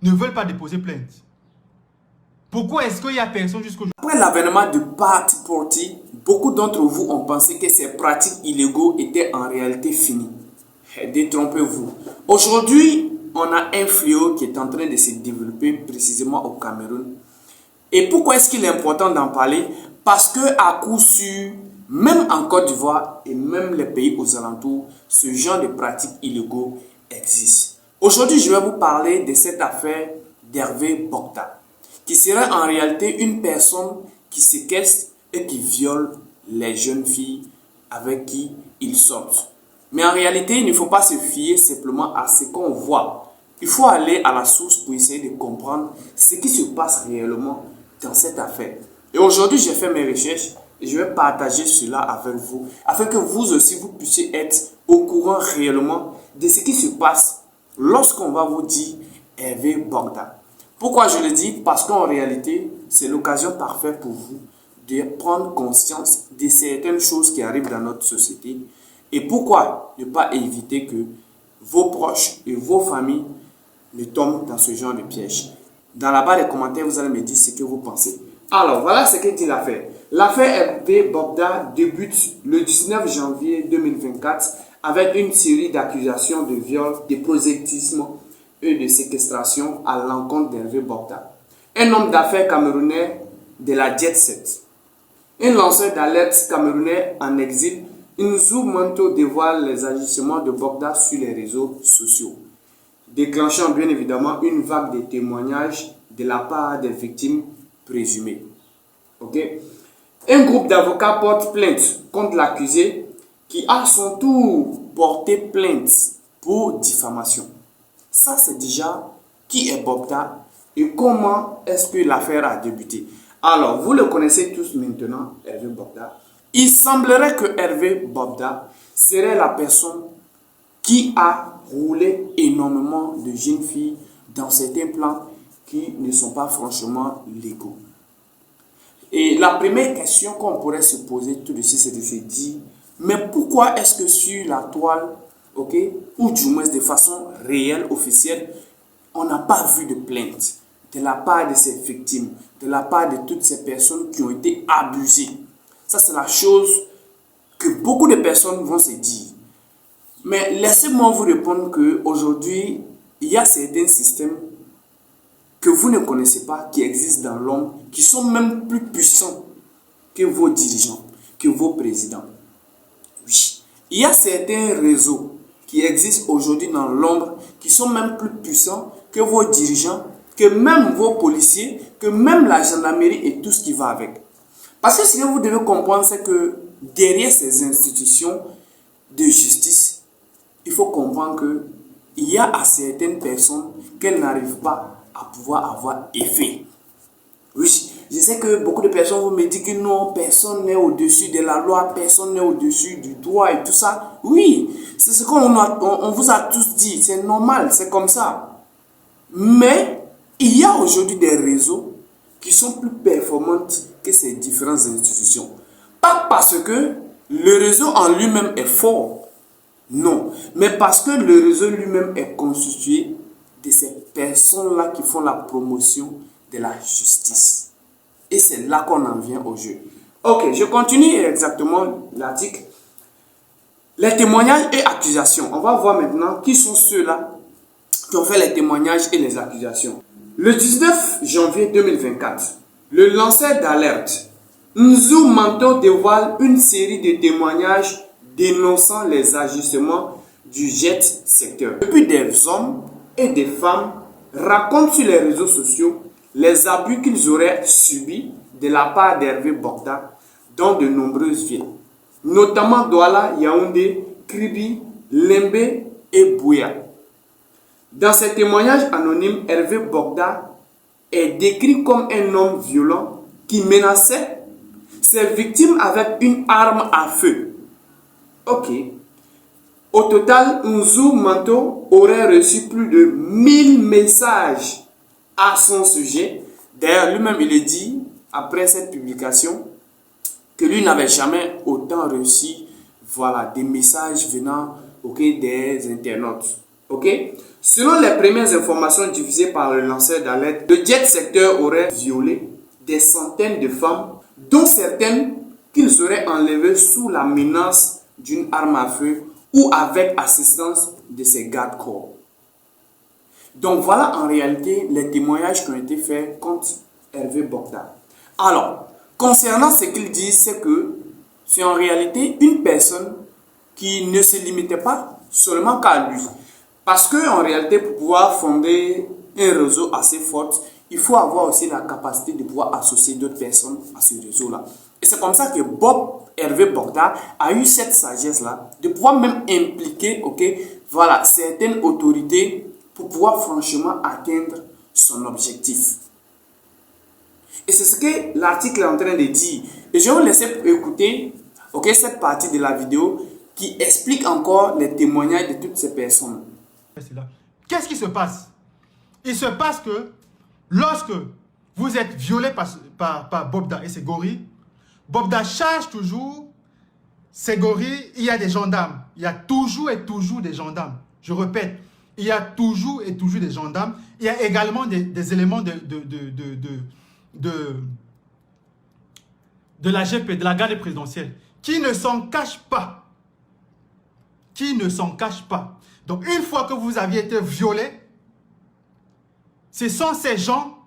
ne veulent pas déposer plainte? Pourquoi est-ce qu'il n'y a personne jusqu'aujourd'hui? Après l'avènement de Parti Porty, beaucoup d'entre vous ont pensé que ces pratiques illégaux étaient en réalité finies. Détrompez-vous. Aujourd'hui, on a un fléau qui est en train de se développer précisément au Cameroun. Et pourquoi est-ce qu'il est important d'en parler? Parce que à coup sûr, même en Côte d'Ivoire et même les pays aux alentours, ce genre de pratiques illégaux existe. Aujourd'hui, je vais vous parler de cette affaire d'Hervé Bogda, qui serait en réalité une personne qui séquestre et qui viole les jeunes filles avec qui il sort. Mais en réalité, il ne faut pas se fier simplement à ce qu'on voit. Il faut aller à la source pour essayer de comprendre ce qui se passe réellement dans cette affaire. Et aujourd'hui, j'ai fait mes recherches et je vais partager cela avec vous, afin que vous aussi, vous puissiez être au courant réellement de ce qui se passe lorsqu'on va vous dire Hervé Bogda. Pourquoi je le dis? Parce qu'en réalité, c'est l'occasion parfaite pour vous de prendre conscience de certaines choses qui arrivent dans notre société. Et pourquoi ne pas éviter que vos proches et vos familles ne tombent dans ce genre de piège? Dans la barre des commentaires, vous allez me dire ce que vous pensez. Alors, voilà ce que dit l'affaire. L'affaire Hervé Bogda débute le 19 janvier 2024 avec une série d'accusations de viol, de prosélytisme et de séquestration à l'encontre d'Hervé Bogda, un homme d'affaires camerounais de la Jet Set. Un lanceur d'alerte camerounais en exil, Nzou Manto dévoile les agissements de Bogda sur les réseaux sociaux, déclenchant bien évidemment une vague de témoignages de la part des victimes présumées. Okay? Un groupe d'avocats porte plainte contre l'accusé qui a à son tour porté plainte pour diffamation. Ça, c'est déjà qui est Bogda et comment est-ce que l'affaire a débuté. Alors, vous le connaissez tous maintenant, Hervé Bogda. Il semblerait que Hervé Bogda serait la personne qui a roulé énormément de jeunes filles dans certains plans qui ne sont pas franchement légaux. Et la première question qu'on pourrait se poser tout de suite, c'est de se dire, mais pourquoi est-ce que sur la toile, ou du moins de façon réelle, officielle, on n'a pas vu de plainte de la part de ces victimes, de la part de toutes ces personnes qui ont été abusées? Ça, c'est la chose que beaucoup de personnes vont se dire. Mais laissez-moi vous répondre qu'aujourd'hui, il y a certains systèmes que vous ne connaissez pas, qui existent dans l'ombre, qui sont même plus puissants que vos dirigeants, que vos présidents. Oui, il y a certains réseaux qui existent aujourd'hui dans l'ombre, qui sont même plus puissants que vos dirigeants, que même vos policiers, que même la gendarmerie et tout ce qui va avec. Parce que ce que vous devez comprendre, c'est que derrière ces institutions de justice, il faut comprendre qu'il y a à certaines personnes qu'elles n'arrivent pas à pouvoir avoir effet. Oui, je sais que beaucoup de personnes vont me dire que non, personne n'est au-dessus de la loi, personne n'est au-dessus du droit et tout ça. Oui, c'est ce qu'on on vous a tous dit, c'est normal, c'est comme ça. Mais il y a aujourd'hui des réseaux qui sont plus performants que ces différentes institutions. Pas parce que le réseau en lui-même est fort, non, mais parce que le réseau lui-même est constitué de ces personnes-là qui font la promotion de la justice. Et c'est là qu'on en vient au jeu. Ok, je continue exactement l'article. Les témoignages et accusations. On va voir maintenant qui sont ceux-là qui ont fait les témoignages et les accusations. Le 19 janvier 2024, le lanceur d'alerte Nzou Manto dévoile une série de témoignages dénonçant les agissements du jet secteur. Depuis, des hommes et des femmes racontent sur les réseaux sociaux les abus qu'ils auraient subis de la part d'Hervé Bogda dans de nombreuses villes, notamment Douala, Yaoundé, Kribi, Lembe et Bouya. Dans ces témoignages anonymes, Hervé Bogda est décrit comme un homme violent qui menaçait ses victimes avec une arme à feu. Ok. Au total, Nzou Manto aurait reçu plus de 1000 messages à son sujet. D'ailleurs, lui-même, il est dit, après cette publication, que lui n'avait jamais autant reçu des messages venant des internautes. Selon les premières informations diffusées par le lanceur d'alerte, le jet secteur aurait violé des centaines de femmes, dont certaines qu'ils auraient enlevées sous la menace d'une arme à feu ou avec assistance de ses gardes-corps. Donc voilà en réalité les témoignages qui ont été faits contre Hervé Bogda. Alors, concernant ce qu'il dit, c'est que c'est en réalité une personne qui ne se limitait pas seulement qu'à lui. Parce qu'en réalité, pour pouvoir fonder un réseau assez fort, il faut avoir aussi la capacité de pouvoir associer d'autres personnes à ce réseau-là. Et c'est comme ça que Hervé Bogda a eu cette sagesse-là de pouvoir même impliquer voilà, certaines autorités pour pouvoir franchement atteindre son objectif. Et c'est ce que l'article est en train de dire. Et je vais vous laisser écouter cette partie de la vidéo qui explique encore les témoignages de toutes ces personnes. Qu'est-ce qui se passe? Il se passe que lorsque vous êtes violé par Bogda et ses gorilles, Bogda charge toujours ces gorilles, il y a des gendarmes. Il y a toujours et toujours des gendarmes. Je répète, il y a toujours et toujours des gendarmes. Il y a également des éléments de la GP, de la garde présidentielle, qui ne s'en cachent pas. Qui ne s'en cachent pas. Donc, une fois que vous aviez été violé, ce sont ces gens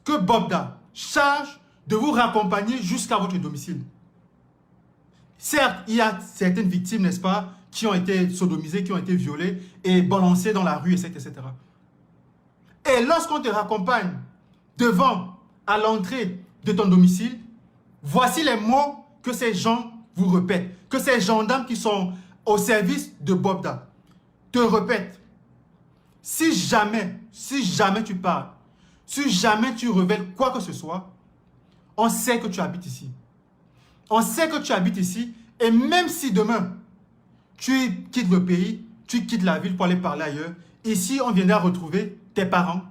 que Bogda charge de vous raccompagner jusqu'à votre domicile. Certes, il y a certaines victimes, n'est-ce pas, qui ont été sodomisées, qui ont été violées et balancées dans la rue, etc. Et lorsqu'on te raccompagne à l'entrée de ton domicile, voici les mots que ces gens vous répètent, que ces gendarmes qui sont au service de Bogda te répètent. Si jamais tu parles, si jamais tu révèles quoi que ce soit, on sait que tu habites ici. On sait que tu habites ici et même si demain, tu quittes le pays, tu quittes la ville pour aller parler ailleurs, ici, on viendra retrouver tes parents,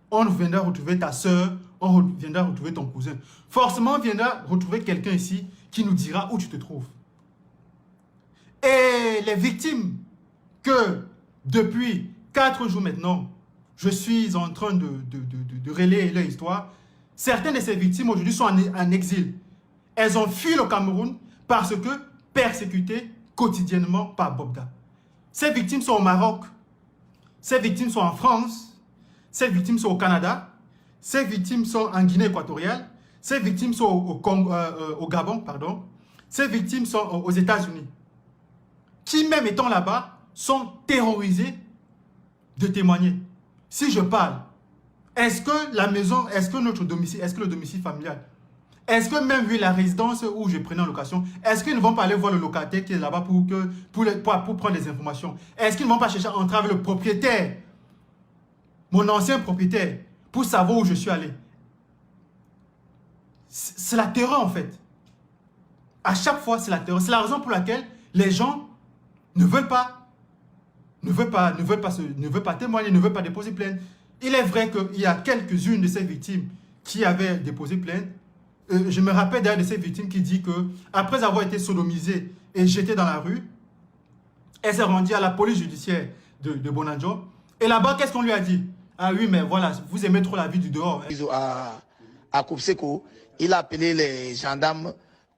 on viendra retrouver ta soeur, on viendra retrouver ton cousin. Forcément, on viendra retrouver quelqu'un ici qui nous dira où tu te trouves. Et les victimes que depuis 4 jours maintenant, je suis en train de relayer leur histoire, certaines de ces victimes aujourd'hui sont en exil. Elles ont fui le Cameroun parce que persécutées quotidiennement par Bogda. Ces victimes sont au Maroc, ces victimes sont en France, ces victimes sont au Canada, ces victimes sont en Guinée équatoriale, ces victimes sont au Gabon, pardon, ces victimes sont aux États-Unis, qui même étant là-bas, sont terrorisés de témoigner. Si je parle, est-ce que la maison, est-ce que notre domicile, est-ce que le domicile familial, est-ce que même vu la résidence où je prenais en location, est-ce qu'ils ne vont pas aller voir le locataire qui est là-bas pour prendre des informations? Est-ce qu'ils ne vont pas chercher à entrer avec le propriétaire, mon ancien propriétaire, pour savoir où je suis allé? C'est la terreur en fait. À chaque fois, c'est la terreur. C'est la raison pour laquelle les gens ne veulent pas témoigner, ne veulent pas déposer plainte. Il est vrai qu'il y a quelques-unes de ces victimes qui avaient déposé plainte. Je me rappelle d'ailleurs de ces victimes qui dit que après avoir été sodomisée et jetée dans la rue, elle s'est rendue à la police judiciaire de Bonadjo. Et là-bas, qu'est-ce qu'on lui a dit? Ah oui, mais voilà, vous aimez trop la vie du dehors. À Koupseko, il a appelé les gendarmes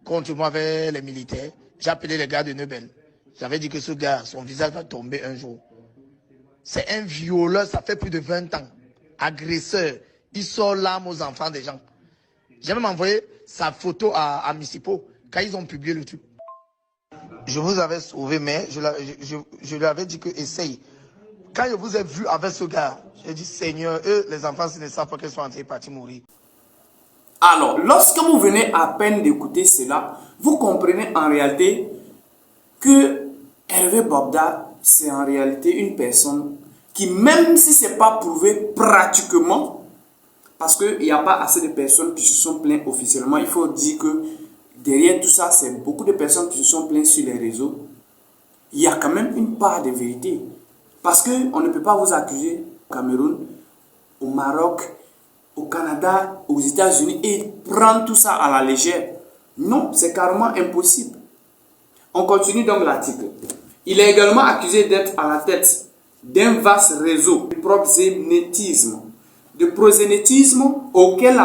contre moi avec les militaires. J'ai appelé les gars de Nebel. J'avais dit que ce gars, son visage va tomber un jour. C'est un violeur, ça fait plus de 20 ans. Agresseur. Il sort l'arme aux enfants des gens. J'ai même envoyé sa photo à Missipo quand ils ont publié le truc. Je vous avais sauvé, mais je lui avais dit que essaye. Quand je vous ai vu avec ce gars, j'ai dit Seigneur, eux, les enfants, s'ils ne savent pas qu'ils sont en train de partir mourir. Alors, lorsque vous venez à peine d'écouter cela, vous comprenez en réalité que Hervé Bogda, c'est en réalité une personne qui, même si ce n'est pas prouvé pratiquement, parce qu'il n'y a pas assez de personnes qui se sont plaintes officiellement, il faut dire que derrière tout ça, c'est beaucoup de personnes qui se sont plaintes sur les réseaux. Il y a quand même une part de vérité. Parce qu'on ne peut pas vous accuser au Cameroun, au Maroc, au Canada, aux États-Unis et prendre tout ça à la légère. Non, c'est carrément impossible. On continue donc l'article. Il est également accusé d'être à la tête d'un vaste réseau de proxénétisme, auquel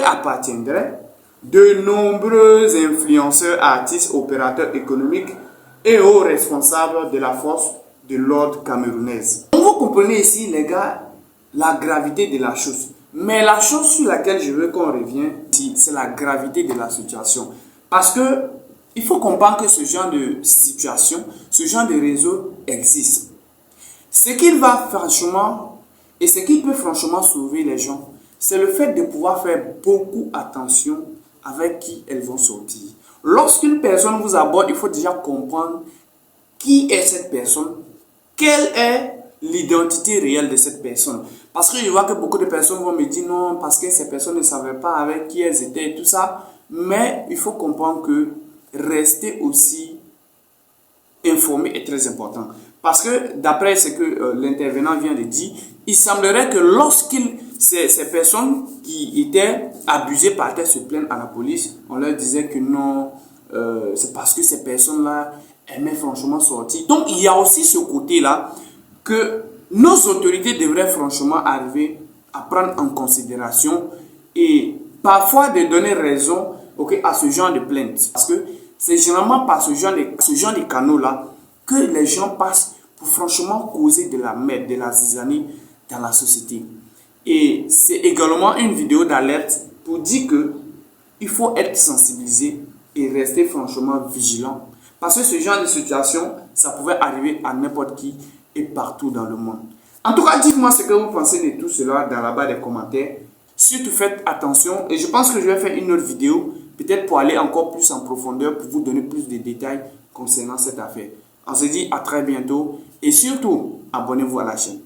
appartiendraient de nombreux influenceurs, artistes, opérateurs économiques et hauts responsables de la force de l'ordre camerounaise. Donc vous comprenez ici, les gars, la gravité de la chose. Mais la chose sur laquelle je veux qu'on revienne, c'est la gravité de la situation. Parce que il faut comprendre que ce genre de situation, ce genre de réseau existe. Ce qu'il va franchement, et ce qui peut franchement sauver les gens, c'est le fait de pouvoir faire beaucoup attention avec qui elles vont sortir. Lorsqu'une personne vous aborde, il faut déjà comprendre qui est cette personne, quelle est l'identité réelle de cette personne. Parce que je vois que beaucoup de personnes vont me dire non, parce que ces personnes ne savaient pas avec qui elles étaient et tout ça. Mais il faut comprendre que rester aussi informé est très important. Parce que d'après ce que l'intervenant vient de dire, il semblerait que ces personnes qui étaient abusées partaient se plaindre à la police, on leur disait que non, c'est parce que ces personnes-là aimaient franchement sortir. Donc il y a aussi ce côté-là que nos autorités devraient franchement arriver à prendre en considération et parfois de donner raison à ce genre de plaintes. Parce que c'est généralement par ce genre de canaux-là que les gens passent pour franchement causer de la merde, de la zizanie dans la société. Et c'est également une vidéo d'alerte pour dire que il faut être sensibilisé et rester franchement vigilant. Parce que ce genre de situation, ça pouvait arriver à n'importe qui et partout dans le monde. En tout cas, dites-moi ce que vous pensez de tout cela dans la barre des commentaires. Surtout faites attention et je pense que je vais faire une autre vidéo, peut-être pour aller encore plus en profondeur, pour vous donner plus de détails concernant cette affaire. On se dit à très bientôt et surtout, abonnez-vous à la chaîne.